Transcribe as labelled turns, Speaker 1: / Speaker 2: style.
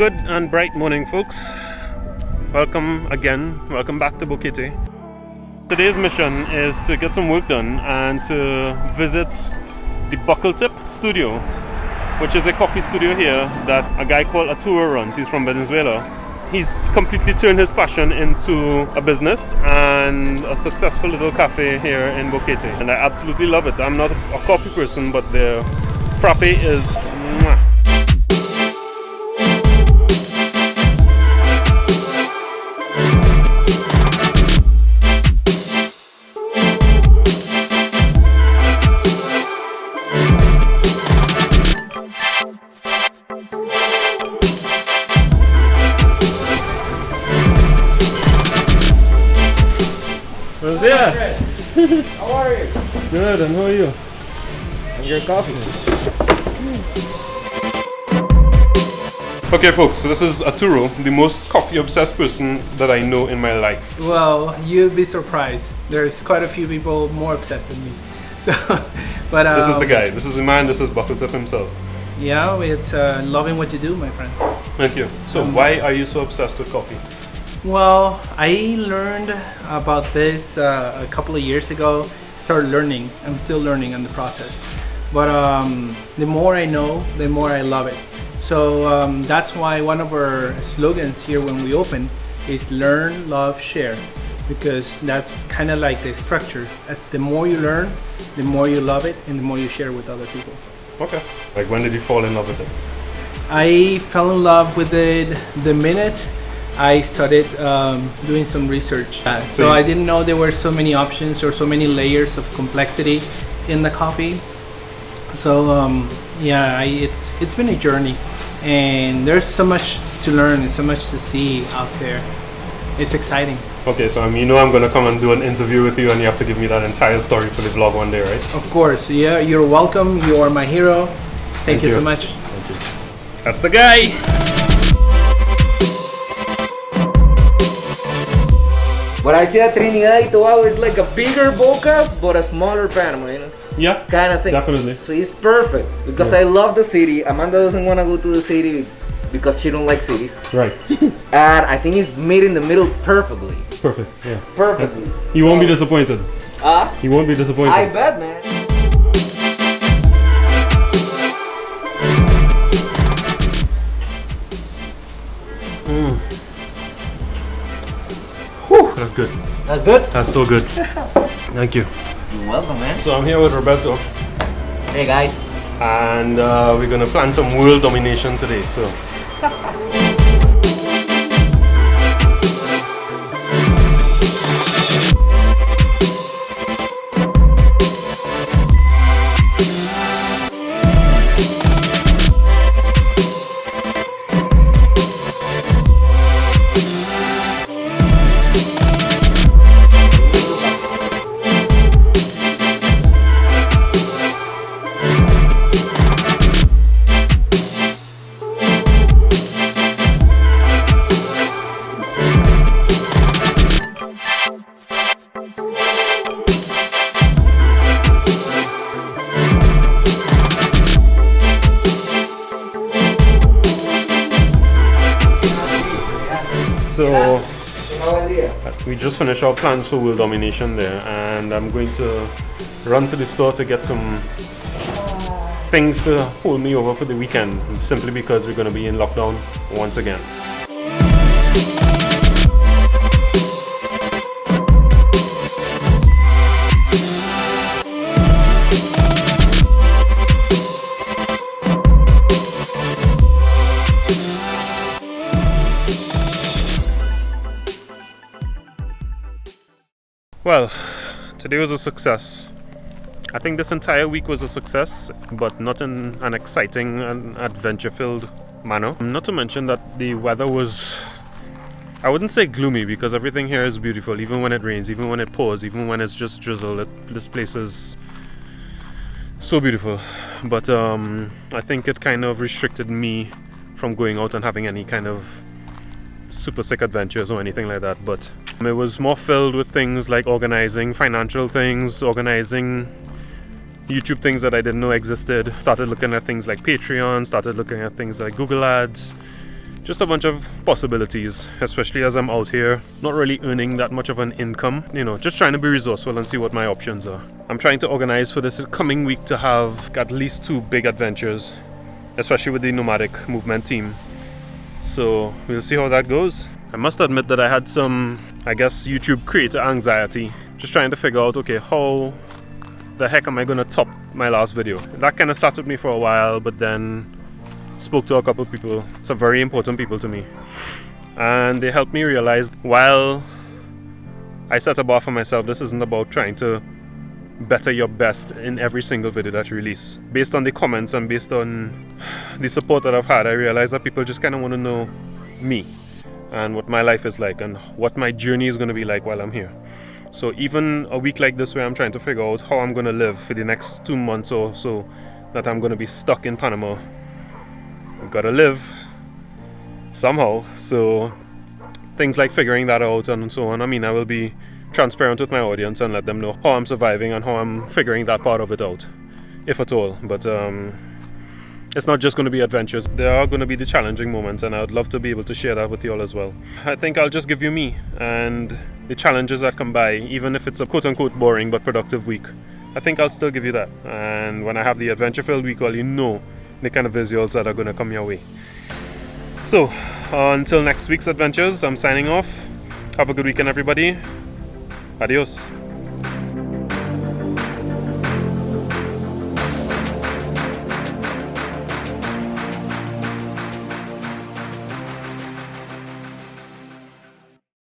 Speaker 1: Good and bright morning, folks. Welcome back to Boquete. Today's mission is to get some work done and to visit the BuckleTip Studio, which is a coffee studio here that a guy called Arturo runs. He's from Venezuela. He's completely turned his passion into a business and a successful little cafe here in Boquete, and I absolutely love it. I'm not a coffee person, but the frappe is mwah. Buenos dias.
Speaker 2: How are you?
Speaker 1: Good, and how are you?
Speaker 2: And your coffee.
Speaker 1: Okay folks, so this is Arturo, the most coffee obsessed person that I know in my life.
Speaker 2: Well, you'd be surprised. There's quite a few people more obsessed than me. But
Speaker 1: This is the guy, this is the man, this is BuckleTip himself.
Speaker 2: Yeah, it's loving what you do, my friend.
Speaker 1: Thank you. So why are you so obsessed with coffee?
Speaker 2: Well, I learned about this a couple of years ago. Started learning. I'm still learning in the process. But the more I know, the more I love it. So that's why one of our slogans here when we open is learn, love, share. Because that's kind of like the structure. As the more you learn, the more you love it and the more you share with other people.
Speaker 1: Okay. Like when did you fall in love with it?
Speaker 2: I fell in love with it the minute I started doing some research. So I didn't know there were so many options or so many layers of complexity in the coffee. So yeah, it's been a journey, and there's so much to learn and so much to see out there. It's exciting.
Speaker 1: Okay, so you know I'm gonna come and do an interview with you, and you have to give me that entire story for the vlog one day, right?
Speaker 2: Of course, yeah, you're welcome. You are my hero. Thank you so much.
Speaker 1: Thank you. That's the guy.
Speaker 3: But I see that Trinidad y Tobago is like a bigger Boca, but a smaller Panama, you know?
Speaker 1: Yeah,
Speaker 3: kind of thing.
Speaker 1: definitely.
Speaker 3: So it's perfect because I love the city. Amanda doesn't want to go to the city because she don't like cities.
Speaker 1: Right.
Speaker 3: And I think it's made in the middle perfectly.
Speaker 1: Perfect, yeah.
Speaker 3: Perfectly.
Speaker 1: Yeah. You won't be disappointed. You won't be disappointed.
Speaker 3: I bet, man.
Speaker 1: Whew, that's good.
Speaker 3: That's good?
Speaker 1: That's so good. Thank you.
Speaker 3: You're welcome, man.
Speaker 1: So I'm here with Roberto,
Speaker 3: Hey, guys.
Speaker 1: and we're gonna plan some world domination today. So. So we just finished our plans for world domination there, and I'm going to run to the store to get some things to hold me over for the weekend, simply because we're going to be in lockdown once again. Well, today was a success. I think this entire week was a success, but not in an exciting and adventure-filled manner. Not to mention that the weather was, I wouldn't say gloomy, because everything here is beautiful, even when it rains, even when it pours, even when it's just drizzle. This place is so beautiful. But I think it kind of restricted me from going out and having any kind of super sick adventures or anything like that, but it was more filled with things like organizing financial things, organizing YouTube things that I didn't know existed. Started looking at things like Patreon, started looking at things like Google Ads, just a bunch of possibilities, especially as I'm out here not really earning that much of an income, you know, just trying to be resourceful and see what my options are. I'm trying to organize for this coming week to have at least 2 big adventures, especially with the nomadic movement team. So we'll see how that goes. I must admit that I had some, I guess, YouTube creator anxiety, just trying to figure out, okay, how the heck am I going to top my last video? That kind of sat with me for a while, but then spoke to a couple of people, some very important people to me, and they helped me realize, while I set a bar for myself, this isn't about trying to better your best in every single video that you release. Based on the comments and based on the support that I've had, I realized that people just kind of want to know me and what my life is like and what my journey is going to be like while I'm here. So even a week like this, where I'm trying to figure out how I'm going to live for the next 2 months or so that I'm going to be stuck in Panama, I've got to live somehow. So things like figuring that out and so on, I mean, I will be transparent with my audience and let them know how I'm surviving and how I'm figuring that part of it out, if at all. But it's not just going to be adventures. There are going to be the challenging moments, and I would love to be able to share that with you all as well. I think I'll just give you me and the challenges that come by, even if it's a quote-unquote boring but productive week. I think I'll still give you that. And when I have the adventure-filled week, well, you know the kind of visuals that are going to come your way. So until next week's adventures, I'm signing off. Have a good weekend, everybody. Adios.